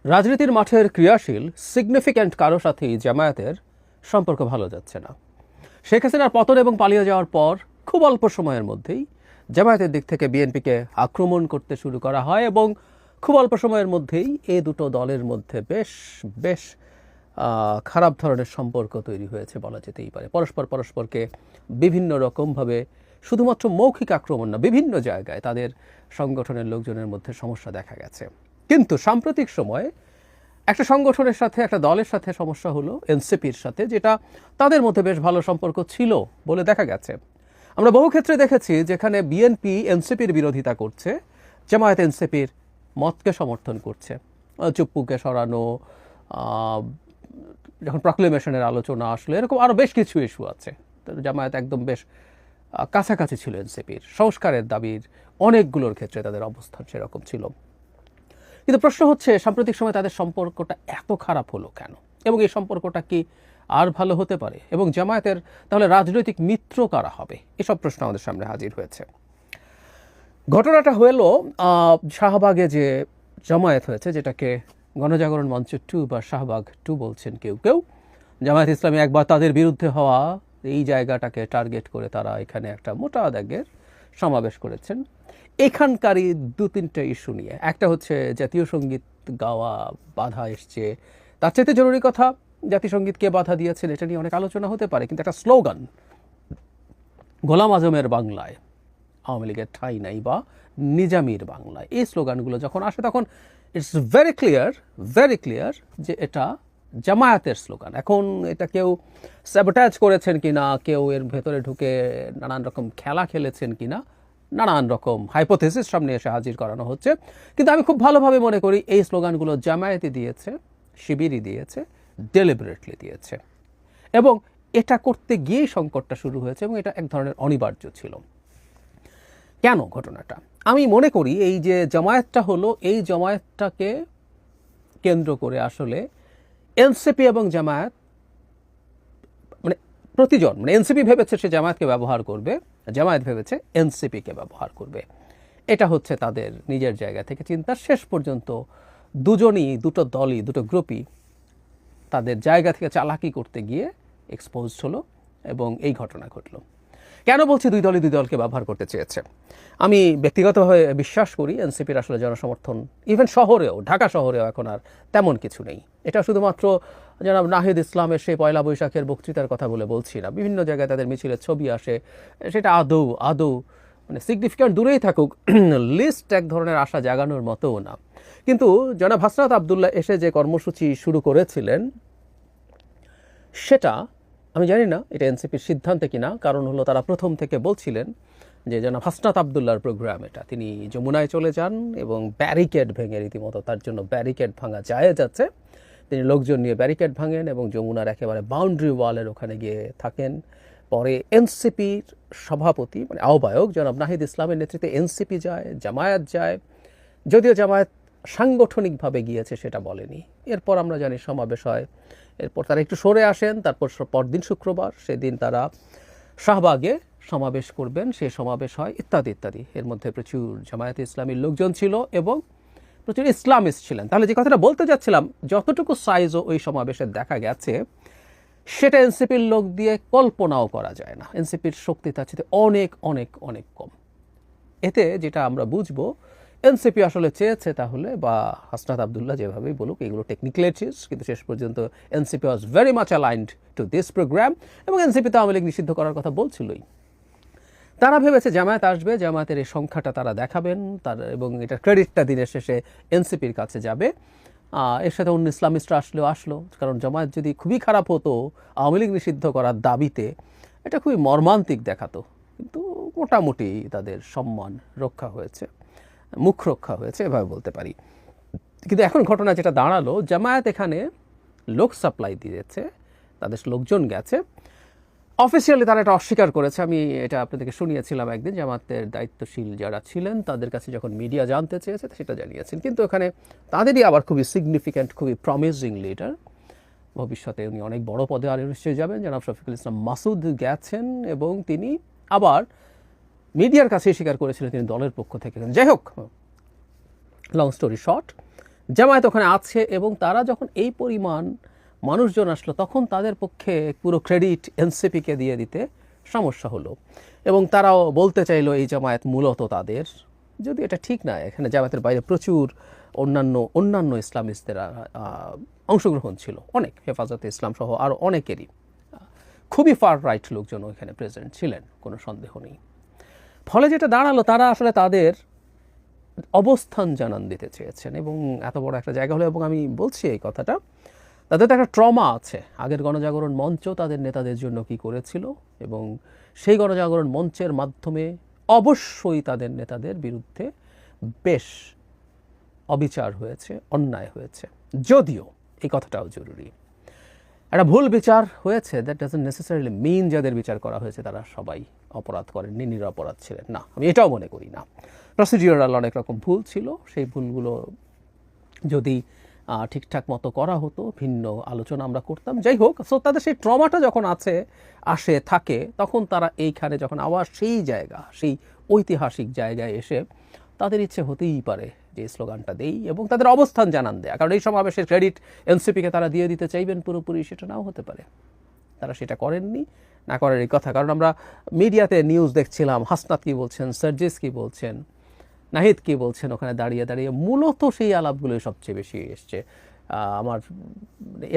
রাজনীতির মাঠের ক্রিয়াশীল সিগনিফিক্যান্ট কারো সাথেই জামায়াতের সম্পর্ক ভালো যাচ্ছে না। শেখ হাসিনার পতন এবং পালিয়ে যাওয়ার পর খুব অল্প সময়ের মধ্যেই জামায়াতের দিক থেকে বিএনপিকে আক্রমণ করতে শুরু করা হয় এবং খুব অল্প সময়ের মধ্যেই এই দুটো দলের মধ্যে বেশ বেশ খারাপ ধরনের সম্পর্ক তৈরি হয়েছে বলা যেতেই পারে। পরস্পরকে বিভিন্ন রকমভাবে শুধুমাত্র মৌখিক আক্রমণ না, বিভিন্ন জায়গায় তাদের সংগঠনের লোকজনের মধ্যে সমস্যা দেখা গেছে। কিন্তু সাম্প্রতিক সময়ে একটা সংগঠনের সাথে, একটা দলের সাথে সমস্যা হলো এনসিপির সাথে, যেটা তাদের মধ্যে বেশ ভালো সম্পর্ক ছিল বলে দেখা গেছে। আমরা বহু ক্ষেত্রে দেখেছি যেখানে বিএনপি এনসিপির বিরোধিতা করছে, জামায়াত এনসিপির মতকে সমর্থন করছে। চুপ্পুকে সরানো, যখন প্রক্লেমেশনের আলোচনা আসলে, এরকম আরও বেশ কিছু ইস্যু আছে। জামায়াত একদম বেশ কাছাকাছি ছিল এনসিপির, সংস্কারের দাবির অনেকগুলোর ক্ষেত্রে তাদের অবস্থান সেরকম ছিল। কিন্তু প্রশ্ন হচ্ছে, সাম্প্রতিক সময় তাদের সম্পর্কটা এত খারাপ হলো কেন, এবং এই সম্পর্কটা কি আর ভালো হতে পারে, এবং জামায়াতের তাহলে রাজনৈতিক মিত্র কারা হবে, এসব প্রশ্ন আমাদের সামনে হাজির হয়েছে। ঘটনাটা হলো শাহবাগে যে জামায়াত হয়েছে, যেটাকে গণজাগরণ মঞ্চ 2 বা শাহবাগ 2 বলছেন কেউ কেউ। জামায়াত ইসলামী একবার তাদের বিরুদ্ধে হওয়া এই জায়গাটাকে টার্গেট করে তারা এখানে একটা মোটা দাগের সমাবেশ করেছেন। এখানকারই 2-3টে ইস্যু নিয়ে। একটা হচ্ছে জাতীয় সঙ্গীত গাওয়া বাধা এসছে, তার চাইতে জরুরি কথা জাতীয় সঙ্গীত কে বাধা দিয়েছেন এটা নিয়ে অনেক আলোচনা হতে পারে। কিন্তু একটা স্লোগান, গোলাম আজমের বাংলায় আওয়ামী লীগের ঠাঁই নাই বা নিজামীর বাংলায়, এই স্লোগানগুলো যখন আসে তখন ইটস ভেরি ক্লিয়ার যে এটা জামায়াতের স্লোগান। এখন এটা কেউ স্যাবোটাজ করেছেন কিনা, কেউ এর ভেতরে ঢুকে নানান রকম খেলা খেলেছেন কিনা, নানান রকম হাইপোথেসিস সামনে এসে হাজির করানো হচ্ছে। কিন্তু আমি খুব ভালোভাবে মনে করি এই স্লোগানগুলো জামায়াতই দিয়েছে, শিবিরই দিয়েছে, ডেলিবারেটলি দিয়েছে, এবং এটা করতে গিয়েই সংকটটা শুরু হয়েছে, এবং এটা এক ধরনের অনিবার্য ছিল। কেন ঘটনাটা? আমি মনে করি এই যে জামায়াতটা হলো, এই জামায়াতটাকে কেন্দ্র করে আসলে এনসিপি এবং জামায়াত, মানে প্রতিজন, মানে এনসিপি ভেবেছে সে জামায়াতকে ব্যবহার করবে, জামায়াত ভেবেছে এনসিপিকে ব্যবহার করবে। এটা হচ্ছে তাদের নিজের জায়গা থেকে চিন্তা। শেষ পর্যন্ত দুটো দলই, দুটো গ্রুপই তাদের জায়গা থেকে চালাকি করতে গিয়ে এক্সপোজড হলো, এবং এই ঘটনা ঘটলো। কেন বলছি দুই দলই দুই দলকে ব্যবহার করতে চেয়েছে? আমি ব্যক্তিগতভাবে বিশ্বাস করি এনসিপির আসলে জনসমর্থন ইভেন শহরেও, ঢাকা শহরেও এখন আর তেমন কিছু নেই। এটা শুধুমাত্র জনাব নাহিদ ইসলামের সেই পয়লা বৈশাখের বক্তৃতার কথা বলে বলছি না। বিভিন্ন জায়গায় তাদের মিছিলের ছবি আসে, সেটা আদৌ মানে সিগনিফিক্যান্ট দূরেই থাকুক, লিস্ট এক ধরনের আশা জাগানোর মতোও না। কিন্তু জনাব হাসনাত আবদুল্লাহ এসে যে কর্মসূচি শুরু করেছিলেন, সেটা আমি জানি না এটা এনসিপির সিদ্ধান্তে কিনা। কারণ হলো তারা প্রথম থেকে বলছিলেন যে জনাব হাসনাত আবদুল্লাহর প্রোগ্রাম এটা, তিনি যমুনায় চলে যান এবং ব্যারিকেড ভেঙে, রীতিমতো তার জন্য ব্যারিকেড ভাঙা জায়েজ আছে, তিনি লোকজন নিয়ে ব্যারিকেড ভাঙেন এবং যমুনার একেবারে বাউন্ডারি ওয়ালের ওখানে গিয়ে থাকেন। পরে এনসিপির সভাপতি, মানে আহ্বায়ক জনাব নাহিদ ইসলামের নেতৃত্বে এনসিপি যায়, জামায়াত যায়, যদিও জামায়াত সাংগঠনিকভাবে গিয়েছে সেটা বলেনি। এরপর আমরা জানি সমাবেশ হয়, এরপর তারা একটু সরে আসেন, তারপর পরদিন শুক্রবার সেদিন তারা শাহবাগে সমাবেশ করবেন, সেই সমাবেশ হয়, ইত্যাদি ইত্যাদি। এর মধ্যে প্রচুর জামায়াতে ইসলামীর লোকজন ছিল এবং প্রচুর ইসলামিস্ট ছিলেন। তাহলে যে কথাটা বলতে যাচ্ছিলাম, যতটুকু সাইজও ওই সমাবেশে দেখা গেছে সেটা এনসিপির লোক দিয়ে কল্পনাও করা যায় না। এনসিপির শক্তি তার চেয়ে অনেক অনেক অনেক কম। এতে যেটা আমরা বুঝবো, এনসিপি আসলে চেয়েছে তাহলে, বা হাসনাত আবদুল্লাহ যেভাবেই বলুক, এগুলো টেকনিক্যালিটিস, কিন্তু শেষ পর্যন্ত NCP was very much aligned to this program, এবং এনসিপি তো আওয়ামী লীগ নিষিদ্ধ করার কথা বলছিলই। তারা ভেবেছে জামায়াত আসবে, জামায়াতের এই সংখ্যাটা তারা দেখাবেন, এবং এটার ক্রেডিটটা দিনের শেষে এনসিপির কাছে যাবে। এর সাথে অন্য ইসলামিস্টরা আসলো, কারণ জামায়াত যদি খুবই খারাপ হতো আওয়ামী লীগ নিষিদ্ধ করার দাবিতে, এটা খুবই মর্মান্তিক দেখাতো। কিন্তু মোটামুটি তাদের সম্মান রক্ষা হয়েছে, মুখ রক্ষা হয়েছে, এভাবে বলতে পারি। কিন্তু এখন ঘটনা যেটা দাঁড়ালো, জামায়াত এখানে লোক সাপ্লাই দিয়েছে, তাদের লোকজন গেছে। অফিসিয়ালি তারা এটা অস্বীকার করেছে। আমি এটা আপনাদেরকে শুনিয়েছিলাম একদিন, জামায়াতের দায়িত্বশীল যারা ছিলেন তাদের কাছে যখন মিডিয়া জানতে চেয়েছে সেটা জানিয়েছেন। কিন্তু এখানে তাদেরই আবার খুবই সিগনিফিক্যান্ট, খুবই প্রমিজিং লিডার, ভবিষ্যতে উনি অনেক বড় পদে আর নিশ্চয়ই যাবেন, জনাব শফিকুল ইসলাম মাসুদ গেছেন, এবং তিনি আবার মিডিয়ার কাছে স্বীকার করেছিলেন তিনি দলের পক্ষ থেকে। যাই হোক, লং স্টোরি শর্ট, জামায়াত ওখানে আছে এবং তারা যখন এই পরিমাণ মানুষজন আসলো তখন তাদের পক্ষে পুরো ক্রেডিট এনসিপিকে দিয়ে দিতে সমস্যা হলো এবং তারাও বলতে চাইলো এই জামায়াত মূলত তাদের, যদি এটা ঠিক না। এখানে জামায়াতের বাইরে প্রচুর অন্যান্য ইসলামিস্টদের অংশগ্রহণ ছিল, অনেক, হেফাজতে ইসলাম সহ আরও অনেকেরই খুবই ফার রাইট লোকজন এখানে প্রেজেন্ট ছিলেন, কোনো সন্দেহ নেই। ফলে যেটা দাঁড়ালো, তারা আসলে তাদের অবস্থান জানান দিতে চেয়েছেন এবং এত বড় একটা জায়গা হলো, এবং আমি বলছি এই কথাটা, তাদের তো একটা ট্রমা আছে। আগের গণজাগরণ মঞ্চ তাদের নেতাদের জন্য কি করেছিল এবং সেই গণজাগরণ মঞ্চের মাধ্যমে অবশ্যই তাদের নেতাদের বিরুদ্ধে বেশ অবিচার হয়েছে, অন্যায় হয়েছে। যদিও এই কথাটাও জরুরি, একটা ভুল বিচার হয়েছে, দ্যাট ডাজন্ট নেসেসারিলি মিন যাদের বিচার করা হয়েছে তারা সবাই অপরাধ করেননি, নিরপরাধ ছিলেন না, আমি এটাও মনে করি না। প্রসিডিউরাল অনেক রকম ভুল ছিল, সেই ভুলগুলো যদি ঠিকঠাক মতো করা হতো ভিন্ন আলোচনা আমরা করতাম। যাই হোক, সো তাদের সেই ট্রমাটা যখন আসে থাকে, তখন তারা এইখানে যখন আবার সেই জায়গা, সেই ঐতিহাসিক জায়গায় এসে তাদের ইচ্ছে হতেই পারে যে স্লোগানটা দেই এবং তাদের অবস্থান জানান দেয়া, কারণ এই সমাবেশের ক্রেডিট এনসিপিকে তারা দিয়ে দিতে চাইবেন পুরোপুরি, সেটা নাও হতে পারে। তারা সেটা করেননি, না করার এই কথা, কারণ আমরা মিডিয়াতে নিউজ দেখছিলাম, হাসনাত কী বলছেন, সার্জিস কী বলছেন, নাহিদ কী বলছেন, ওখানে দাঁড়িয়ে দাঁড়িয়ে মূলত সেই আলাপগুলোই সবচেয়ে বেশি এসছে। আমার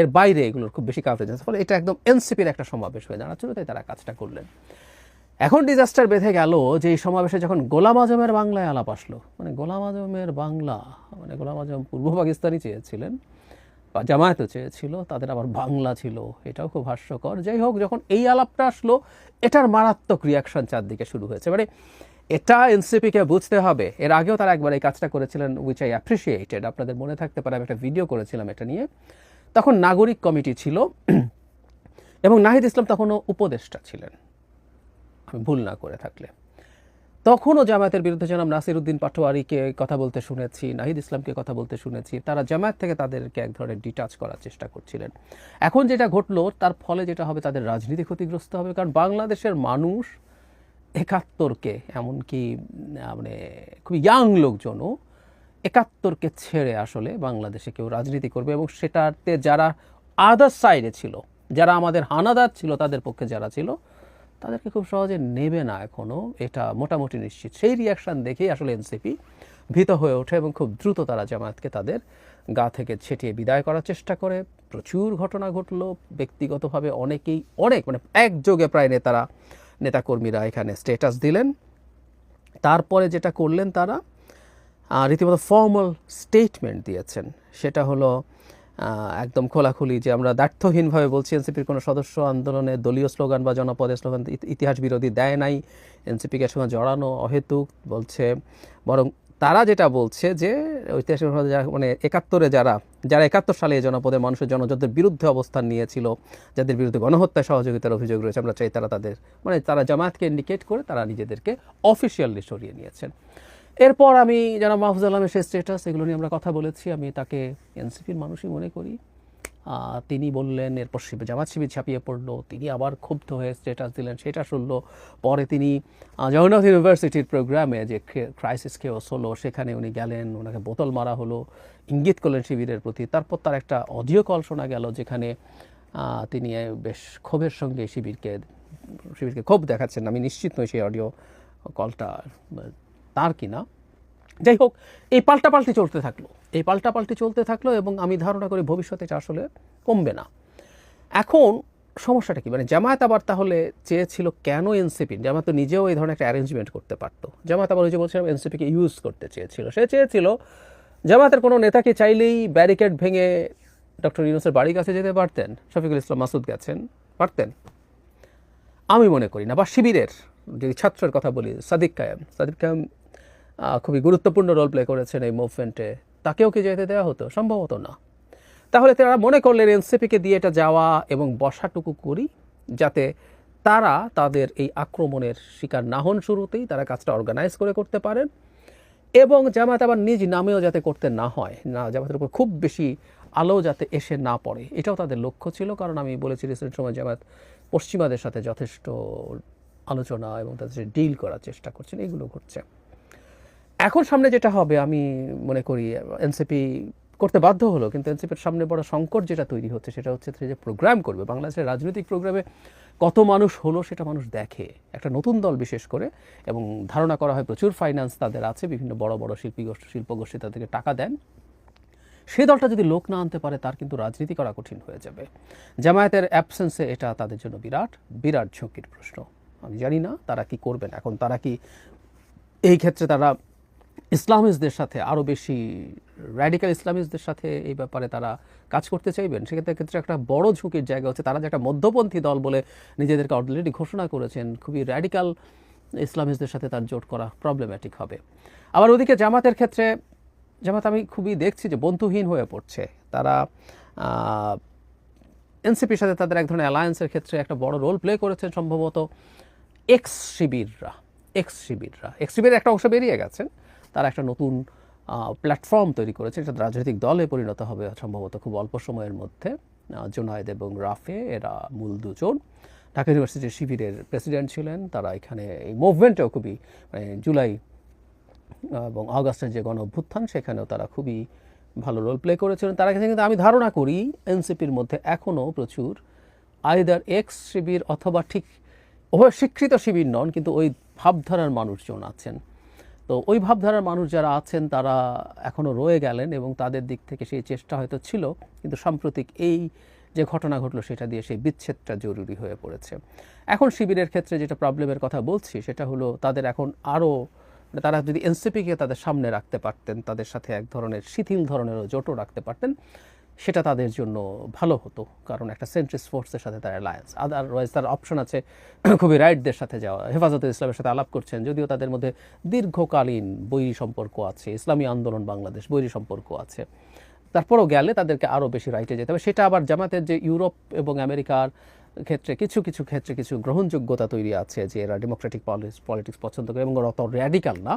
এর বাইরে এগুলোর খুব বেশি কাভারেজ আছে, ফলে এটা একদম এনসিপির একটা সমাবেশ হয়ে দাঁড়াচ্ছিল, তাই তারা কাজটা করলেন। এখন ডিজাস্টার বেঁধে গেল যে এই সমাবেশে যখন গোলাম আজমের বাংলায় আলাপ আসলো, মানে গোলাম আজমের বাংলা, মানে গোলাম আজম পূর্ব পাকিস্তানি চেয়েছিলেন বা জামায়াতও চেয়েছিল, তাদের আবার বাংলা ছিল, এটাও খুব হাস্যকর। যাই হোক, যখন এই আলাপটা আসলো, এটার মারাত্মক রিয়াকশন চারদিকে শুরু হয়েছে। মানে এটা এনসিপিকে বুঝতে হবে। এর আগেও তারা একবার এই কাজটা করেছিলেন, উইচ আই অ্যাপ্রিসিয়েটেড, আপনাদের মনে থাকতে পারে, আমি একটা ভিডিও করেছিলাম এটা নিয়ে। তখন নাগরিক কমিটি ছিল এবং নাহিদ ইসলাম তখনও উপদেষ্টা ছিলেন, আমি ভুল না করে থাকলে। তখনও জামায়াতের বিরুদ্ধে জনাব নাসির উদ্দিন পাটোয়ারিকে কথা বলতে শুনেছি, নাহিদ ইসলামকে কথা বলতে শুনেছি, তারা জামায়াত থেকে তাদেরকে এক ধরনের ডিটাচ করার চেষ্টা করছিলেন। এখন যেটা ঘটলো, তার ফলে যেটা হবে, তাদের রাজনীতি ক্ষতিগ্রস্ত হবে, কারণ বাংলাদেশের মানুষ ৭১কে, এমনকি মানে খুব ইয়াং লোকজনও ৭১কে ছেড়ে আসলে বাংলাদেশে কেউ রাজনীতি করবে, এবং সেটাতে যারা আদার সাইডে ছিল, যারা আমাদের হানাদার ছিল, তাদের পক্ষে যারা ছিল, তাদেরকে খুব সহজে নেবে না এখনও, এটা মোটামুটি নিশ্চিত। সেই রিয়াকশান দেখেই আসলে এনসিপি ভীত হয়ে ওঠে এবং খুব দ্রুত তারা জামায়াতকে তাদের গা থেকে ছেটিয়ে বিদায় করার চেষ্টা করে। প্রচুর ঘটনা ঘটলো, ব্যক্তিগতভাবে অনেকেই মানে একযোগে প্রায় নেতাকর্মীরা এখানে স্ট্যাটাস দিলেন। তারপরে যেটা করলেন, তারা রীতিমতো ফর্মাল স্টেটমেন্ট দিয়েছেন, সেটা হলো একদম খোলাখুলি যে আমরা দ্ব্যর্থহীনভাবে বলছি এনসিপির কোনো সদস্য আন্দোলনে দলীয় স্লোগান বা জনপদের স্লোগান ইতিহাস বিরোধী দেয় নাই, এনসিপিকে সঙ্গে জড়ানো অহেতুক বলছে। বরং তারা যেটা বলছে যে ঐতিহাসিক মানে ৭১-এ যারা ৭১ সালে জনপদের মানুষের জনযুদ্ধের বিরুদ্ধে অবস্থান নিয়েছিল, যাদের বিরুদ্ধে গণহত্যায় সহযোগিতার অভিযোগ রয়েছে, আমরা চাই তারা জামায়াতকে ইন্ডিকেট করে তারা নিজেদেরকে অফিসিয়ালি সরিয়ে নিয়েছেন। এরপর আমি জনাব মাহফুজ আলমের সেই স্ট্যাটাস, এগুলো নিয়ে আমরা কথা বলেছি, আমি তাকে এনসিপির মানুষই মনে করি। তিনি বললেন, এরপর জামাত শিবির ছাপিয়ে পড়লো, তিনি আবার ক্ষুব্ধ হয়ে স্ট্যাটাস দিলেন, সেটা শুনলো। পরে তিনি জগন্নাথ ইউনিভার্সিটির প্রোগ্রামে যে ক্রাইসিস কেওস হলো, সেখানে উনি গেলেন, ওনাকে বোতল মারা হলো, ইঙ্গিত করলেন শিবিরের প্রতি। তারপর তার একটা অডিও কল শোনা গেল, যেখানে তিনি বেশ ক্ষোভের সঙ্গে শিবিরকে ক্ষোভ দেখাচ্ছেন। আমি নিশ্চিত নই সেই অডিও কলটা তার কিনা। যাই হোক, এই পাল্টাপাল্টি চলতে থাকলো এবং আমি ধারণা করি ভবিষ্যতে এটা আসলে কমবে না। এখন সমস্যাটা কি, মানে জামায়াত আবার তাহলে চেয়েছিল কেন এনসিপি, জামায়াত তো নিজেও এই ধরনের একটা অ্যারেঞ্জমেন্ট করতে পারতো। জামায়াত আবার ওই যে বলছিলাম এনসিপিকে ইউজ করতে চেয়েছিল। সে চেয়েছিল জামায়াতের কোনো নেতাকে চাইলেই ব্যারিকেড ভেঙে ডক্টর ইউনূসের বাড়ির কাছে যেতে পারতেন, শফিকুল ইসলাম মাসুদ পারতেন, আমি মনে করি না। বা শিবিরের যদি ছাত্রের কথা বলি, সাদিক কায়েম খুবই গুরুত্বপূর্ণ রোল প্লে করেছেন এই মুভমেন্টে, তাকেও কি যেতে দেওয়া হতো? সম্ভবত না। তাহলে তারা মনে করলেন এনসিপিকে দিয়ে এটা যাওয়া এবং বসাটুকু করি, যাতে তারা তাদের এই আক্রমণের শিকার না হন, শুরুতেই তারা কাজটা অর্গানাইজ করতে পারেন, এবং জামায়াত আবার নিজ নামেও যাতে করতে না হয়, না জামায়াতের উপর খুব বেশি আলো যাতে এসে না পড়ে, এটাও তাদের লক্ষ্য ছিল। কারণ আমি বলেছি রিসেন্ট সময় জামায়াত পশ্চিমাদের সাথে যথেষ্ট আলোচনা এবং তাদের সাথে ডিল করার চেষ্টা করছেন, এগুলো ঘটছে। এখন সামনে যেটা হবে, আমি মনে করি এনসিপি করতে বাধ্য হলো, কিন্তু এনসিপির সামনে বড় সংকট যেটা তৈরি হচ্ছে সেটা হচ্ছে যে প্রোগ্রাম করবে বাংলাদেশের রাজনৈতিক প্রোগ্রামে কত মানুষ হলো সেটা মানুষ দেখে, একটা নতুন দল বিশেষ করে, এবং ধারণা করা হয় প্রচুর ফাইন্যান্স তাদের আছে, বিভিন্ন বড় বড় শিল্পগোষ্ঠী তাদেরকে টাকা দেন। সেই দলটা যদি লোক না আনতে পারে তার কিন্তু রাজনীতি করা কঠিন হয়ে যাবে। জামায়াতের অ্যাবসেন্সে এটা তাদের জন্য বিরাট বিরাট ঝুঁকির প্রশ্ন। আমি জানি না তারা কি করবেন এখন, তারা কি এই ক্ষেত্রে তারা ইসলামিস্টদের সাথে আরও বেশি র্যাডিক্যাল ইসলামিস্টদের সাথে এই ব্যাপারে তারা কাজ করতে চাইবেন। সেক্ষেত্রে একটা বড় ঝুঁকির জায়গা হচ্ছে তারা যে একটা মধ্যপন্থী দল বলে নিজেদেরকে অলরেডি ঘোষণা করেছেন, খুবই র্যাডিক্যাল ইসলামিস্টদের সাথে তার জোট করা প্রবলেম্যাটিক হবে। আবার ওদিকে জামাতের ক্ষেত্রে জামাত আমি খুবই দেখছি যে বন্ধুহীন হয়ে পড়ছে। তারা এনসিপির সাথে তাদের এক ধরনের অ্যালায়েন্সের ক্ষেত্রে একটা বড় রোল প্লে করেছেন সম্ভবত এক্স শিবিরের একটা অংশ বেরিয়ে গেছেন, তারা একটা নতুন প্ল্যাটফর্ম তৈরি করেছে, এটা রাজনৈতিক দলে পরিণত হবে সম্ভবত খুব অল্প সময়ের মধ্যে। জুনায়েদ এবং রাফে এরা মূল দুজন, ঢাকা ইউনিভার্সিটির শিবিরের প্রেসিডেন্ট ছিলেন। তারা এখানে এই মুভমেন্টেও খুবই জুলাই এবং আগস্টের যে গণ অভ্যুত্থান সেখানেও তারা খুবই ভালো রোল প্লে করেছিলেন। তারা কিন্তু আমি ধারণা করি এনসিপির মধ্যে এখনও প্রচুর আইদার এক্স শিবির অথবা ঠিক স্বীকৃত শিবির নন, কিন্তু ওই ভাবধারার মানুষজন আছেন। তো ওই ভাবধারার মানুষ যারা আছেন তারা এখনও রয়ে গেলেন এবং তাদের দিক থেকে সেই চেষ্টা হয়তো ছিল, কিন্তু সাম্প্রতিক এই যে ঘটনা ঘটলো সেটা দিয়ে সেই বিচ্ছেদটা জরুরি হয়ে পড়েছে। এখন শিবিরের ক্ষেত্রে যেটা প্রবলেমের কথা বলছি সেটা হলো তাদের এখন আরও, তারা যদি এনসিপিকে তাদের সামনে রাখতে পারতেন, তাদের সাথে এক ধরনের শিথিল ধরনেরও জোটও রাখতে পারতেন, সেটা তাদের জন্য ভালো হতো, কারণ একটা সেন্ট্রিস্ট ফোর্সের সাথে তার অ্যালায়েন্স। আদারওয়াইজ তার অপশন আছে খুবই রাইটদের সাথে যাওয়া, হেফাজতে ইসলামের সাথে আলাপ করছেন, যদিও তাদের মধ্যে দীর্ঘকালীন বৈরী সম্পর্ক আছে, ইসলামী আন্দোলন বাংলাদেশ বৈরী সম্পর্ক আছে, তারপরও গেলে তাদেরকে আরও বেশি রাইটে যেতে হবে। সেটা আবার জামাতের যে ইউরোপ এবং আমেরিকার ক্ষেত্রে কিছু গ্রহণযোগ্যতা তৈরি আছে যে এরা ডেমোক্রেটিক পলিটিক্স পছন্দ করে এবং ওরা অত র্যাডিক্যাল না,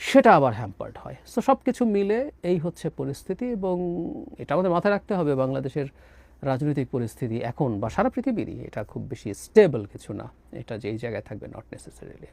সেটা আবার হ্যাম্পার্ড হয়। সো সব কিছু মিলে এই হচ্ছে পরিস্থিতি, এবং এটা আমাদের মাথায় রাখতে হবে বাংলাদেশের রাজনৈতিক পরিস্থিতি এখন বা সারা পৃথিবীরই এটা খুব বেশি স্টেবল কিছু না, এটা যেই জায়গায় থাকবে নট নেসেসারিলি।